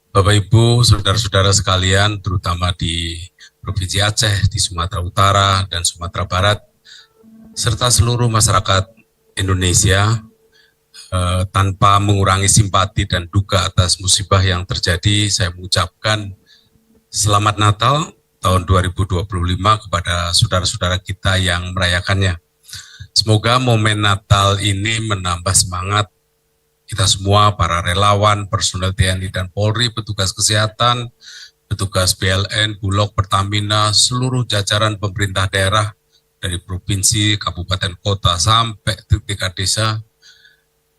Bapak Ibu, saudara-saudara sekalian, terutama di Provinsi Aceh, di Sumatera Utara dan Sumatera Barat, serta seluruh masyarakat Indonesia, tanpa mengurangi simpati dan duka atas musibah yang terjadi, saya mengucapkan Selamat Natal tahun 2025 kepada saudara-saudara kita yang merayakannya. Semoga momen Natal ini menambah semangat kita semua, para relawan, personel TNI dan Polri, petugas kesehatan, petugas PLN, Bulog, Pertamina, seluruh jajaran pemerintah daerah dari provinsi, kabupaten, kota, sampai tingkat desa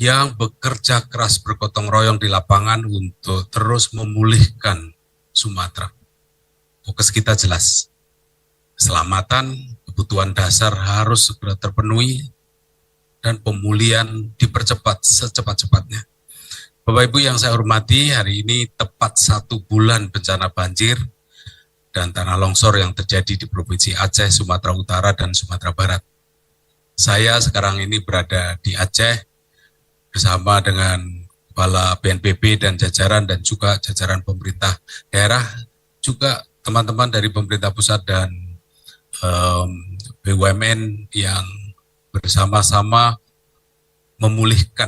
yang bekerja keras bergotong royong di lapangan untuk terus memulihkan Sumatera. Fokus kita jelas, keselamatan, kebutuhan dasar harus segera terpenuhi, dan pemulihan dipercepat secepat-cepatnya. Bapak Ibu yang saya hormati, hari ini tepat 1 bulan bencana banjir dan tanah longsor yang terjadi di Provinsi Aceh, Sumatera Utara, dan Sumatera Barat. Saya sekarang ini berada di Aceh bersama dengan Kepala BNPB dan jajaran dan juga jajaran pemerintah daerah, juga teman-teman dari pemerintah pusat dan BUMN yang bersama-sama memulihkan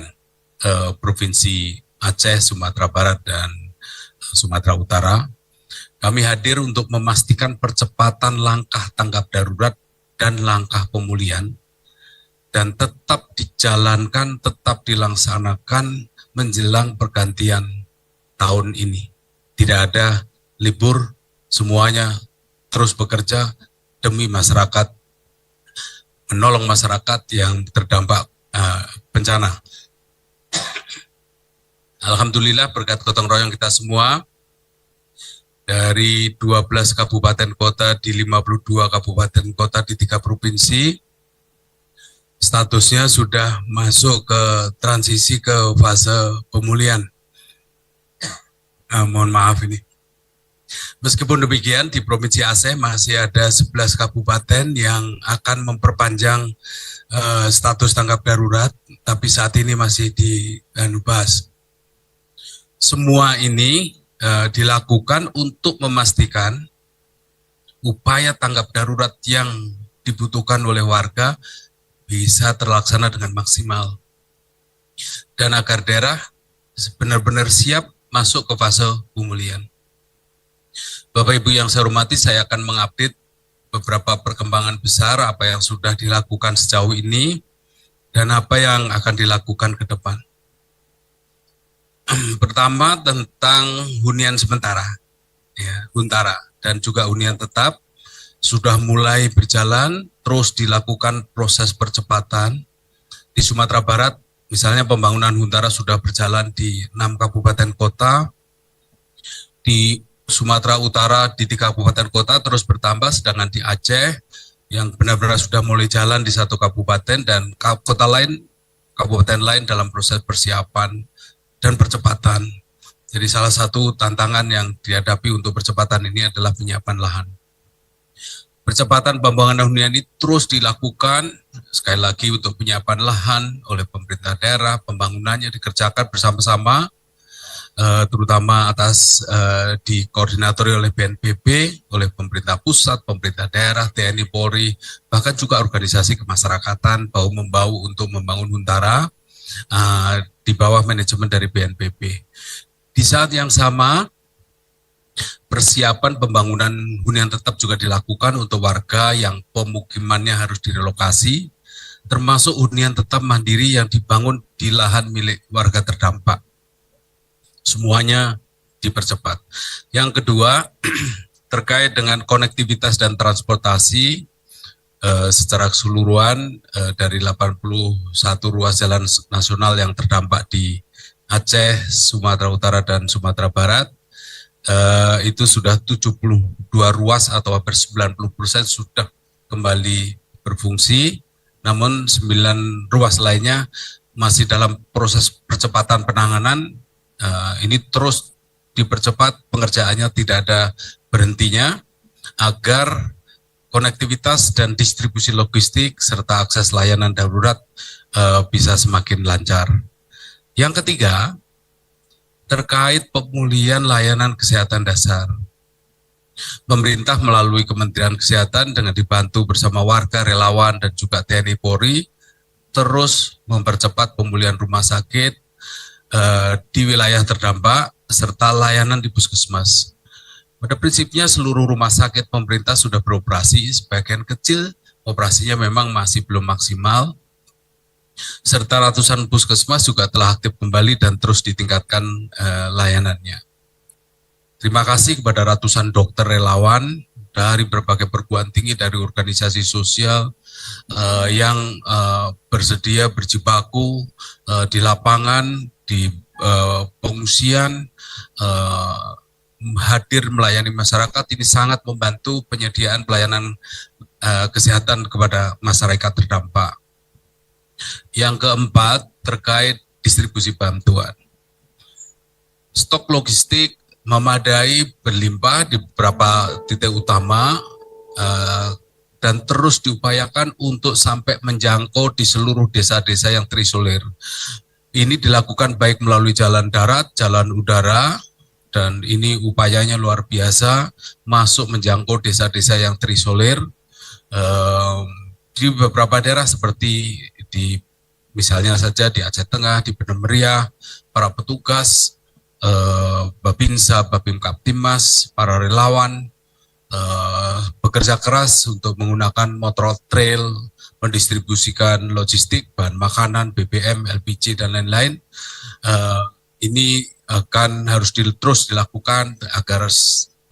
Provinsi Aceh, Sumatera Barat, dan Sumatera Utara. Kami hadir untuk memastikan percepatan langkah tanggap darurat dan langkah pemulihan, dan tetap dijalankan, tetap dilaksanakan menjelang pergantian tahun ini. Tidak ada libur, semuanya terus bekerja demi masyarakat, menolong masyarakat yang terdampak bencana. Alhamdulillah berkat gotong royong kita semua, dari 12 kabupaten kota di 52 kabupaten kota di 3 provinsi, statusnya sudah masuk ke transisi ke fase pemulihan. Mohon maaf ini. Meskipun demikian, di Provinsi Aceh masih ada 11 kabupaten yang akan memperpanjang status tanggap darurat, tapi saat ini masih dibahas. Semua ini dilakukan untuk memastikan upaya tanggap darurat yang dibutuhkan oleh warga bisa terlaksana dengan maksimal, dan agar daerah benar-benar siap masuk ke fase pemulihan. Bapak Ibu yang saya hormati, saya akan mengupdate beberapa perkembangan besar apa yang sudah dilakukan sejauh ini dan apa yang akan dilakukan ke depan. Pertama, tentang hunian sementara, ya, huntara dan juga hunian tetap sudah mulai berjalan, terus dilakukan proses percepatan. Di Sumatera Barat, misalnya pembangunan huntara sudah berjalan di 6 kabupaten kota, di Sumatera Utara di 3 kabupaten kota terus bertambah, sedangkan di Aceh yang benar-benar sudah mulai jalan di 1 kabupaten, dan kota lain, kabupaten lain dalam proses persiapan dan percepatan. Jadi salah satu tantangan yang dihadapi untuk percepatan ini adalah penyiapan lahan. Percepatan pembangunan hunian ini terus dilakukan, sekali lagi untuk penyiapan lahan oleh pemerintah daerah, pembangunannya dikerjakan bersama-sama, terutama dikoordinatori oleh BNPB, oleh pemerintah pusat, pemerintah daerah, TNI, Polri, bahkan juga organisasi kemasyarakatan bahu-membahu untuk membangun huntara di bawah manajemen dari BNPB. Di saat yang sama, persiapan pembangunan hunian tetap juga dilakukan untuk warga yang pemukimannya harus direlokasi, termasuk hunian tetap mandiri yang dibangun di lahan milik warga terdampak. Semuanya dipercepat. Yang kedua, terkait dengan konektivitas dan transportasi secara keseluruhan, dari 81 ruas jalan nasional yang terdampak di Aceh, Sumatera Utara, dan Sumatera Barat, itu sudah 72 ruas atau hampir 90% sudah kembali berfungsi, namun 9 ruas lainnya masih dalam proses percepatan penanganan. Ini terus dipercepat, pengerjaannya tidak ada berhentinya, agar konektivitas dan distribusi logistik serta akses layanan darurat bisa semakin lancar. Yang ketiga, terkait pemulihan layanan kesehatan dasar. Pemerintah melalui Kementerian Kesehatan dengan dibantu bersama warga, relawan, dan juga TNI Polri terus mempercepat pemulihan rumah sakit di wilayah terdampak serta layanan di puskesmas. Pada prinsipnya seluruh rumah sakit pemerintah sudah beroperasi, sebagian kecil operasinya memang masih belum maksimal, serta ratusan puskesmas juga telah aktif kembali dan terus ditingkatkan layanannya. Terima kasih kepada ratusan dokter relawan dari berbagai perguruan tinggi, dari organisasi sosial yang bersedia berjibaku di lapangan, di pengungsian, hadir melayani masyarakat. Ini sangat membantu penyediaan pelayanan kesehatan kepada masyarakat terdampak. Yang keempat, terkait distribusi bantuan. Stok logistik memadai, berlimpah di beberapa titik utama, dan terus diupayakan untuk sampai menjangkau di seluruh desa-desa yang terisolir. Ini dilakukan baik melalui jalan darat, jalan udara, dan ini upayanya luar biasa, masuk menjangkau desa-desa yang terisolir. Di beberapa daerah seperti di misalnya saja di Aceh Tengah, di Bener Meriah, para petugas Babinsa, Babim Kaptimas, para relawan bekerja keras untuk menggunakan motor trail, mendistribusikan logistik, bahan makanan, BBM, LPG, dan lain-lain. Ini akan harus terus dilakukan agar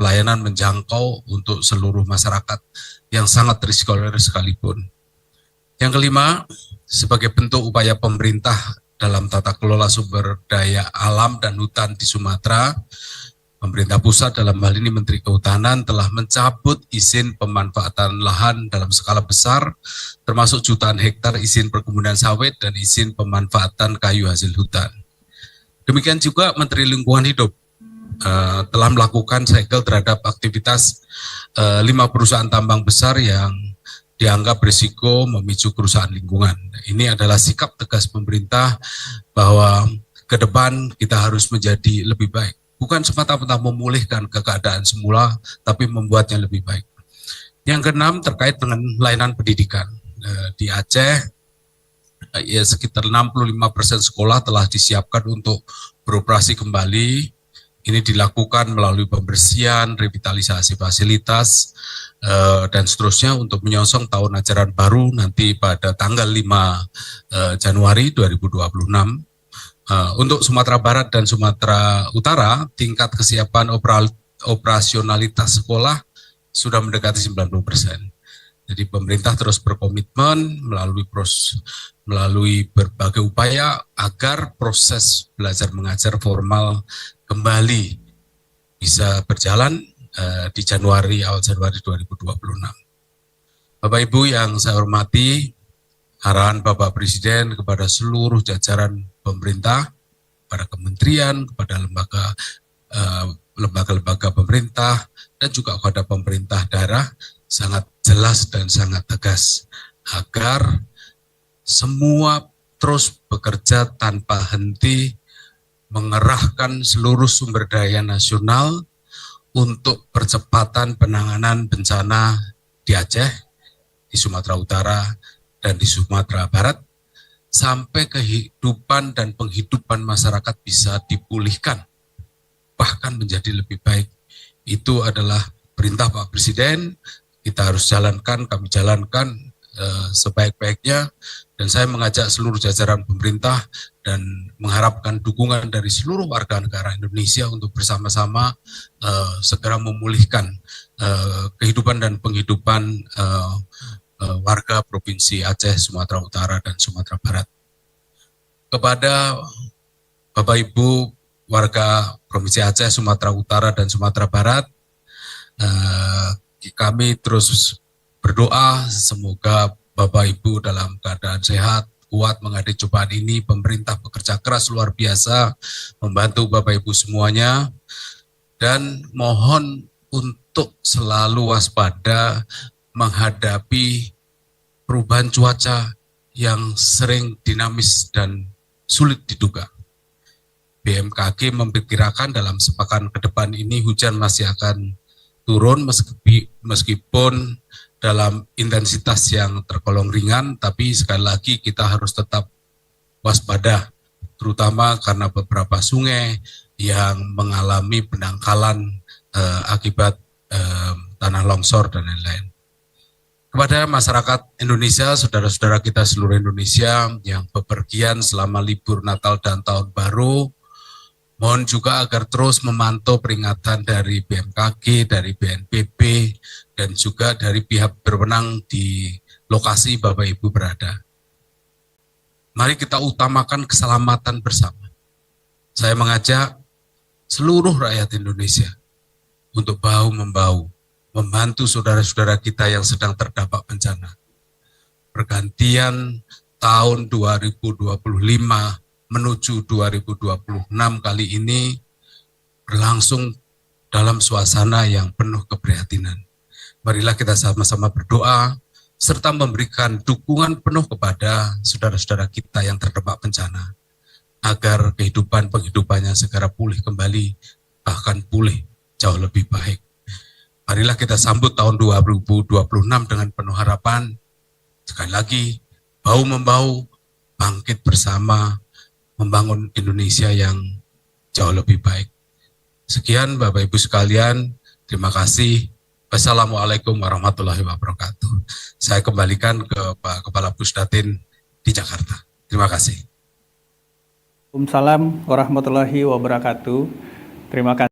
pelayanan menjangkau untuk seluruh masyarakat yang sangat terisolir sekalipun. Yang kelima, sebagai bentuk upaya pemerintah dalam tata kelola sumber daya alam dan hutan di Sumatera, pemerintah pusat dalam hal ini Menteri Kehutanan telah mencabut izin pemanfaatan lahan dalam skala besar, termasuk jutaan hektar izin perkebunan sawit dan izin pemanfaatan kayu hasil hutan. Demikian juga Menteri Lingkungan Hidup telah melakukan segel terhadap aktivitas 5 perusahaan tambang besar yang dianggap berisiko memicu kerusakan lingkungan. Ini adalah sikap tegas pemerintah bahwa ke depan kita harus menjadi lebih baik. Bukan semata-mata memulihkan keadaan semula, tapi membuatnya lebih baik. Yang keenam, terkait dengan layanan pendidikan. Di Aceh, ya sekitar 65% sekolah telah disiapkan untuk beroperasi kembali. Ini dilakukan melalui pembersihan, revitalisasi fasilitas, dan seterusnya untuk menyongsong tahun ajaran baru nanti pada tanggal 5 Januari 2026. Untuk Sumatera Barat dan Sumatera Utara, tingkat kesiapan operasionalitas sekolah sudah mendekati 90%. Jadi pemerintah terus berkomitmen melalui berbagai upaya agar proses belajar mengajar formal kembali bisa berjalan di awal Januari 2026. Bapak Ibu yang saya hormati, arahan Bapak Presiden kepada seluruh jajaran pemerintah, pada kementerian, kepada lembaga-lembaga pemerintah, dan juga kepada pemerintah daerah sangat jelas dan sangat tegas agar semua terus bekerja tanpa henti mengerahkan seluruh sumber daya nasional untuk percepatan penanganan bencana di Aceh, di Sumatera Utara, dan di Sumatera Barat, sampai kehidupan dan penghidupan masyarakat bisa dipulihkan, bahkan menjadi lebih baik. Itu adalah perintah Pak Presiden, kita harus jalankan, kami jalankan sebaik-baiknya, dan saya mengajak seluruh jajaran pemerintah dan mengharapkan dukungan dari seluruh warga negara Indonesia untuk bersama-sama segera memulihkan kehidupan dan penghidupan warga Provinsi Aceh, Sumatera Utara, dan Sumatera Barat. Kepada Bapak Ibu warga Provinsi Aceh, Sumatera Utara, dan Sumatera Barat, kami terus berdoa semoga Bapak Ibu dalam keadaan sehat, kuat menghadapi cobaan ini. Pemerintah bekerja keras luar biasa membantu Bapak Ibu semuanya, dan mohon untuk selalu waspada menghadapi perubahan cuaca yang sering dinamis dan sulit diduga. BMKG memperkirakan dalam sepekan ke depan ini hujan masih akan turun meskipun dalam intensitas yang tergolong ringan, tapi sekali lagi kita harus tetap waspada, terutama karena beberapa sungai yang mengalami pendangkalan akibat tanah longsor dan lain-lain. Kepada masyarakat Indonesia, saudara-saudara kita seluruh Indonesia yang bepergian selama libur Natal dan Tahun Baru, mohon juga agar terus memantau peringatan dari BMKG, dari BNPB, dan juga dari pihak berwenang di lokasi Bapak Ibu berada. Mari kita utamakan keselamatan bersama. Saya mengajak seluruh rakyat Indonesia untuk bahu-membahu membantu saudara-saudara kita yang sedang terdampak bencana. Pergantian tahun 2025 menuju 2026 kali ini berlangsung dalam suasana yang penuh keprihatinan. Marilah kita sama-sama berdoa serta memberikan dukungan penuh kepada saudara-saudara kita yang terdampak bencana agar penghidupannya segera pulih kembali, bahkan pulih jauh lebih baik. Marilah kita sambut tahun 2026 dengan penuh harapan. Sekali lagi, bahu-membahu, bangkit bersama, membangun Indonesia yang jauh lebih baik. Sekian Bapak Ibu sekalian, terima kasih. Wassalamualaikum warahmatullahi wabarakatuh. Saya kembalikan ke Pak Kepala Pusdatin di Jakarta. Terima kasih. Waalaikumsalam warahmatullahi wabarakatuh. Terima kasih.